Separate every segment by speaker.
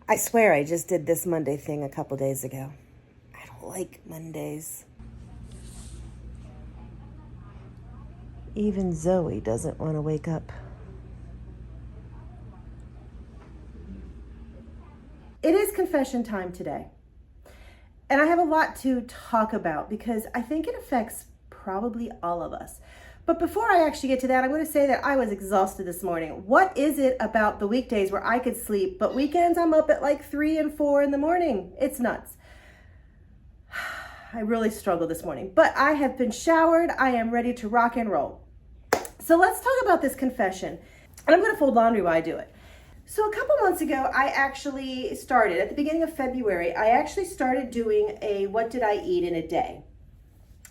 Speaker 1: I swear I just did this Monday thing a couple days ago. I don't like Mondays. Even Zoe doesn't want to wake up. It is confession time today. And I have a lot to talk about because I think it affects probably all of us. But before I actually get to that, I'm going to say that I was exhausted this morning. What is it about the weekdays where I could sleep, but weekends I'm up at like 3 and 4 in the morning? It's nuts. I really struggled this morning, but I have been showered. I am ready to rock and roll. So let's talk about this confession. And I'm going to fold laundry while I do it. So a couple months ago, I actually started, at the beginning of February, I actually started doing a what did I eat in a day.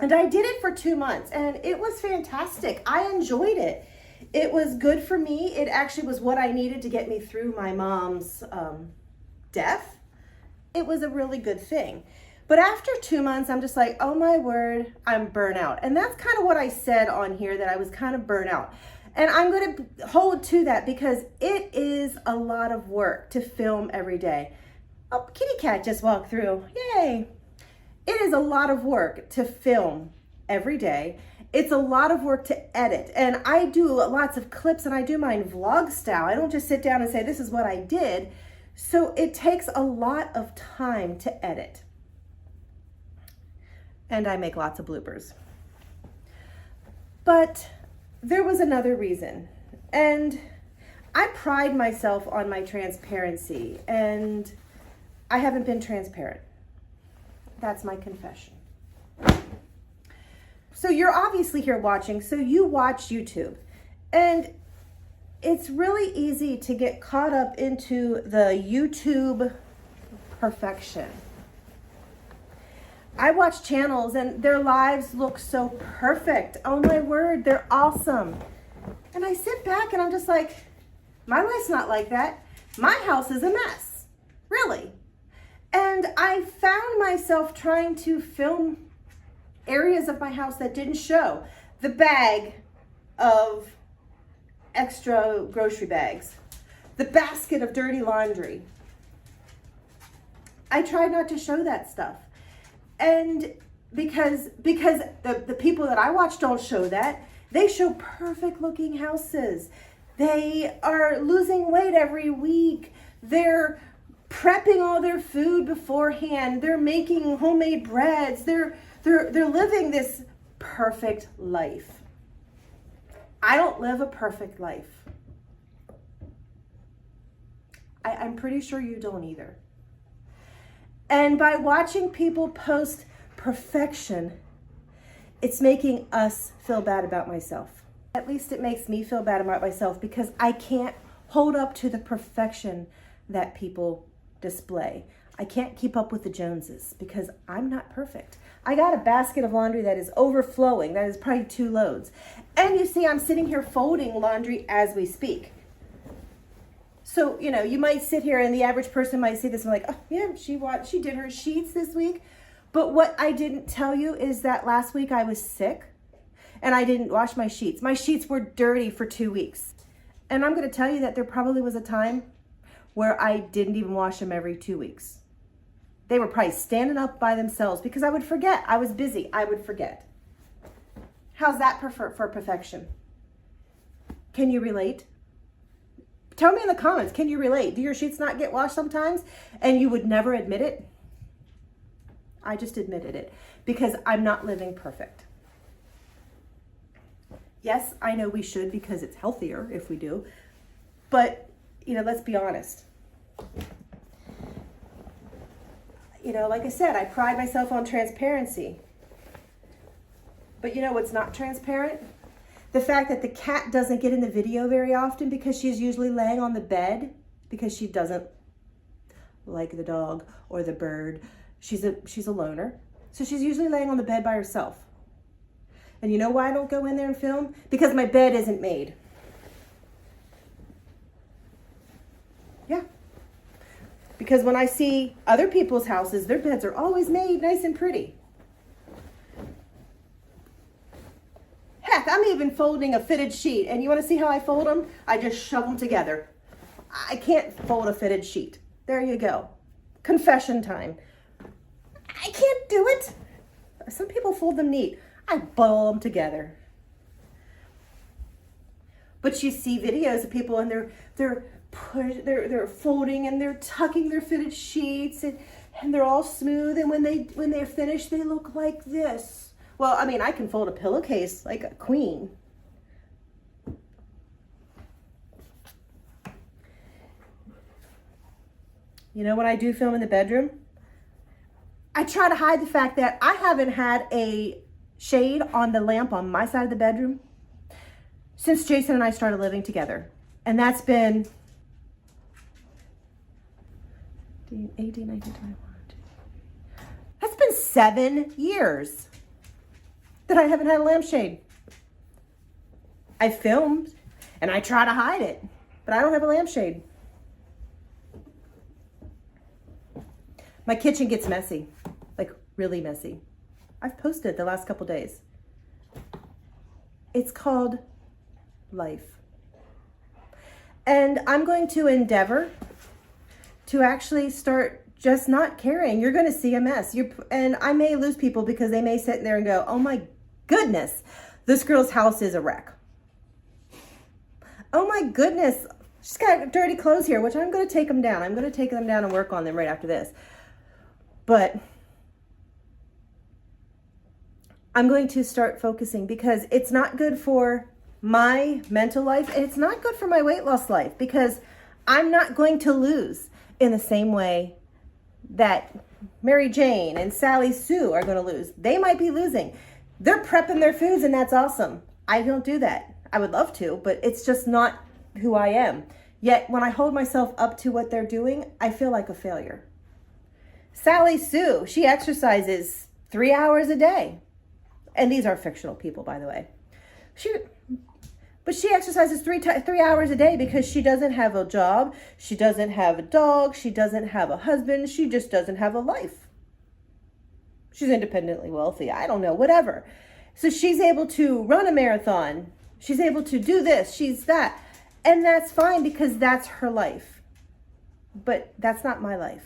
Speaker 1: And I did it for 2 months and it was fantastic. I enjoyed it. It was good for me. It actually was what I needed to get me through my mom's death. It was a really good thing. But after 2 months, I'm just like, oh my word, I'm burnt out. And that's kind of what I said on here, that I was kind of burnt out. And I'm going to hold to that because it is a lot of work to film every day. Oh, kitty cat just walked through. Yay. It is a lot of work to film every day. It's a lot of work to edit. And I do lots of clips and I do mine vlog style. I don't just sit down and say, this is what I did. So it takes a lot of time to edit. And I make lots of bloopers. But there was another reason. And I pride myself on my transparency. And I haven't been transparent. That's my confession. So you're obviously here watching, so you watch YouTube. And it's really easy to get caught up into the YouTube perfection. I watch channels and their lives look so perfect. Oh my word, they're awesome. And I sit back and I'm just like, my life's not like that. My house is a mess, really. And I found myself trying to film areas of my house that didn't show. The bag of extra grocery bags, the basket of dirty laundry. I tried not to show that stuff. And because the people that I watch don't show that, they show perfect looking houses. They are losing weight every week. They're prepping all their food beforehand. They're making homemade breads. They're living this perfect life. I don't live a perfect life. I'm pretty sure you don't either. And by watching people post perfection, it's making us feel bad about myself. At least it makes me feel bad about myself because I can't hold up to the perfection that people display. I can't keep up with the Joneses because I'm not perfect. I got a basket of laundry that is overflowing. That is probably 2 loads. And you see, I'm sitting here folding laundry as we speak. So, you know, you might sit here and the average person might see this and like, oh yeah, she did her sheets this week. But what I didn't tell you is that last week I was sick and I didn't wash my sheets. My sheets were dirty for 2 weeks. And I'm going to tell you that there probably was a time where I didn't even wash them every 2 weeks. They were probably standing up by themselves because I would forget. I was busy. I would forget. How's that for perfection? Can you relate? Tell me in the comments, can you relate? Do your sheets not get washed sometimes and you would never admit it? I just admitted it because I'm not living perfect. Yes, I know we should because it's healthier if we do. But, you know, let's be honest. You know, like I said, I pride myself on transparency. But you know what's not transparent? The fact that the cat doesn't get in the video very often because she's usually laying on the bed because she doesn't like the dog or the bird. She's a loner. So she's usually laying on the bed by herself. And you know why I don't go in there and film? Because my bed isn't made. Yeah. Because when I see other people's houses, their beds are always made nice and pretty. Heck, I'm even folding a fitted sheet. And you want to see how I fold them? I just shove them together. I can't fold a fitted sheet. There you go. Confession time. I can't do it. Some people fold them neat. I bundle them together. But you see videos of people and they're folding and they're tucking their fitted sheets and they're all smooth, and when they're finished they look like this. Well, I mean, I can fold a pillowcase like a queen. You know what I do film in the bedroom? I try to hide the fact that I haven't had a shade on the lamp on my side of the bedroom since Jason and I started living together. And that's been 18, 19, 21. That's been 7 years that I haven't had a lampshade. I filmed and I try to hide it, but I don't have a lampshade. My kitchen gets messy, like really messy. I've posted the last couple days. It's called life. And I'm going to endeavor to actually start just not caring. You're going to see a mess. And I may lose people because they may sit there and go, oh my goodness, this girl's house is a wreck. Oh my goodness, she's got dirty clothes here, which I'm going to take them down. I'm going to take them down and work on them right after this. But I'm going to start focusing because it's not good for my mental life and it's not good for my weight loss life, because I'm not going to lose in the same way that Mary Jane and Sally Sue are going to lose. They might be losing. They're prepping their foods and that's awesome. I don't do that. I would love to, but it's just not who I am. Yet when I hold myself up to what they're doing, I feel like a failure. Sally Sue, she exercises 3 hours a day. And these are fictional people, by the way. But she exercises 3 hours a day because she doesn't have a job. She doesn't have a dog. She doesn't have a husband. She just doesn't have a life. She's independently wealthy. I don't know, whatever. So she's able to run a marathon. She's able to do this. She's that. And that's fine because that's her life. But that's not my life.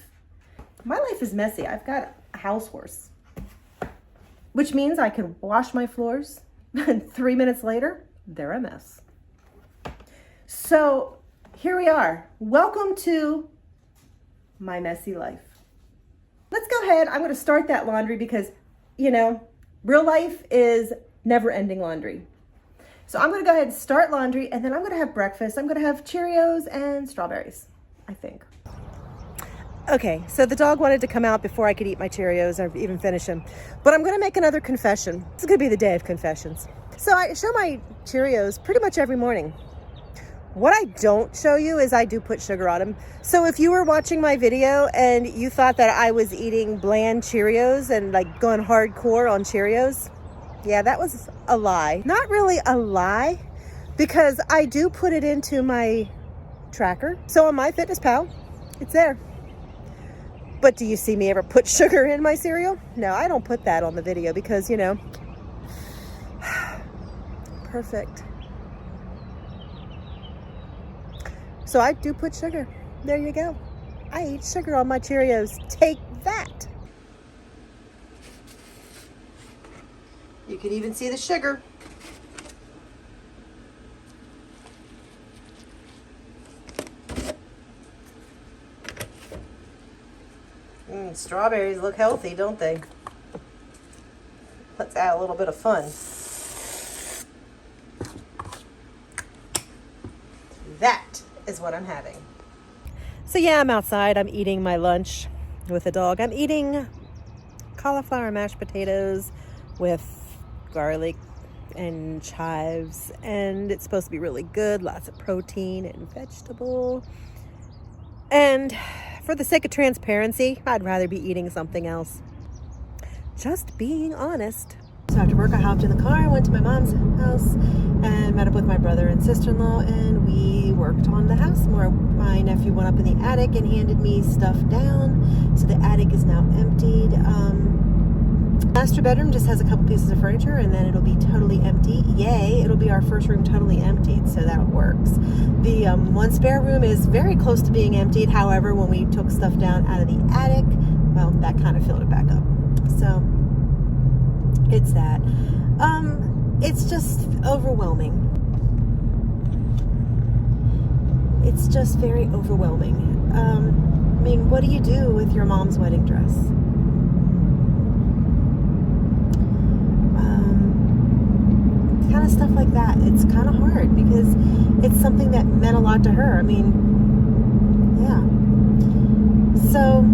Speaker 1: My life is messy. I've got a house horse, which means I can wash my floors and 3 minutes later, they're a mess. So here we are. Welcome to my messy life. Let's go ahead. I'm going to start that laundry because, real life is never-ending laundry. So I'm going to go ahead and start laundry, and then I'm going to have breakfast. I'm going to have Cheerios and strawberries, I think. Okay, so the dog wanted to come out before I could eat my Cheerios or even finish them. But I'm going to make another confession. This is going to be the day of confessions. So I show my Cheerios pretty much every morning. What I don't show you is I do put sugar on them. So if you were watching my video and you thought that I was eating bland Cheerios and like going hardcore on Cheerios, yeah, that was a lie. Not really a lie, because I do put it into my tracker. So on MyFitnessPal, it's there. But do you see me ever put sugar in my cereal? No, I don't put that on the video because, perfect. So I do put sugar. There you go. I eat sugar on my Cheerios. Take that. You can even see the sugar. Strawberries look healthy, don't they? Let's add a little bit of fun. That is what I'm having. So yeah, I'm outside. I'm eating my lunch with the dog. I'm eating cauliflower mashed potatoes with garlic and chives, and it's supposed to be really good. Lots of protein and vegetable. And for the sake of transparency, I'd rather be eating something else. Just being honest. So after work, I hopped in the car, went to my mom's house, and met up with my brother and sister-in-law, and we worked on the house more. My nephew went up in the attic and handed me stuff down, so the attic is now emptied. Master bedroom just has a couple pieces of furniture, and then it'll be totally empty. Yay, it'll be our first room totally emptied, so that works. The one spare room is very close to being emptied. However, when we took stuff down out of the attic, well, that kind of filled it back up. So it's that. It's just overwhelming. It's just very overwhelming. I mean, what do you do with your mom's wedding dress? Kind of stuff like that. It's kind of hard because it's something that meant a lot to her. I mean, yeah. So,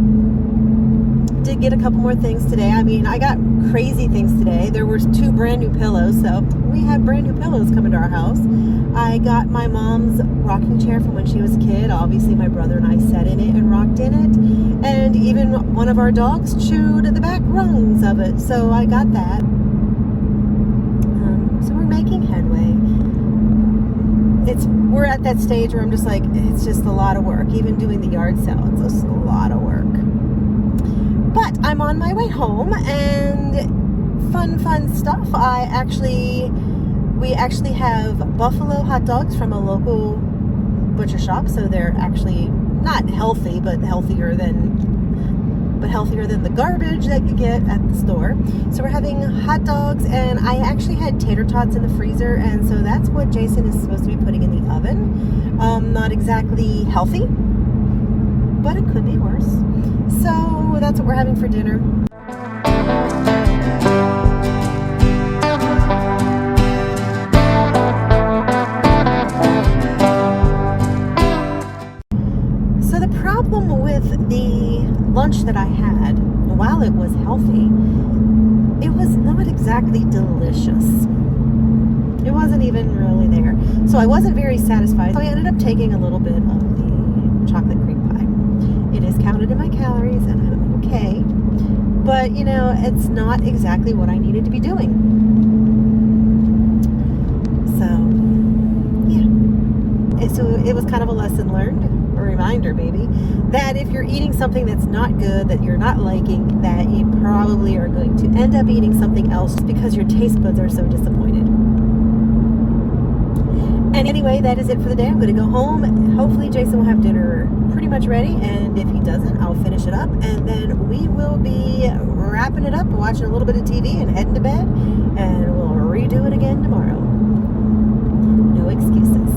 Speaker 1: did get a couple more things today. I mean, I got crazy things today. There were 2 brand new pillows, so we had brand new pillows coming to our house. I got my mom's rocking chair from when she was a kid. Obviously, my brother and I sat in it and rocked in it. And even one of our dogs chewed at the back rungs of it, so I got that. So we're making headway. We're at that stage where I'm just like, it's just a lot of work. Even doing the yard sale, it's just a lot of work. But I'm on my way home, and fun stuff. We actually have buffalo hot dogs from a local butcher shop, so they're actually not healthy, but healthier than the garbage that you get at the store. So we're having hot dogs, and I actually had tater tots in the freezer, and so that's what Jason is supposed to be putting in the oven. Not exactly healthy, but it could be worse. So that's what we're having for dinner. So the problem with the lunch that I had, while it was healthy, it was not exactly delicious. It wasn't even really there. So I wasn't very satisfied. So I ended up taking a little bit of the chocolate cream pie. It is counted in my calories, and I'm okay. But, you know, it's not exactly what I needed to be doing. So, yeah. So it was kind of a lesson learned, a reminder maybe, that if you're eating something that's not good, that you're not liking, that you probably are going to end up eating something else because your taste buds are so disappointed. And anyway, that is it for the day. I'm going to go home. Hopefully Jason will have dinner pretty much ready, and if he doesn't, I'll finish it up, and then we will be wrapping it up, watching a little bit of TV, and heading to bed, and we'll redo it again tomorrow. No excuses.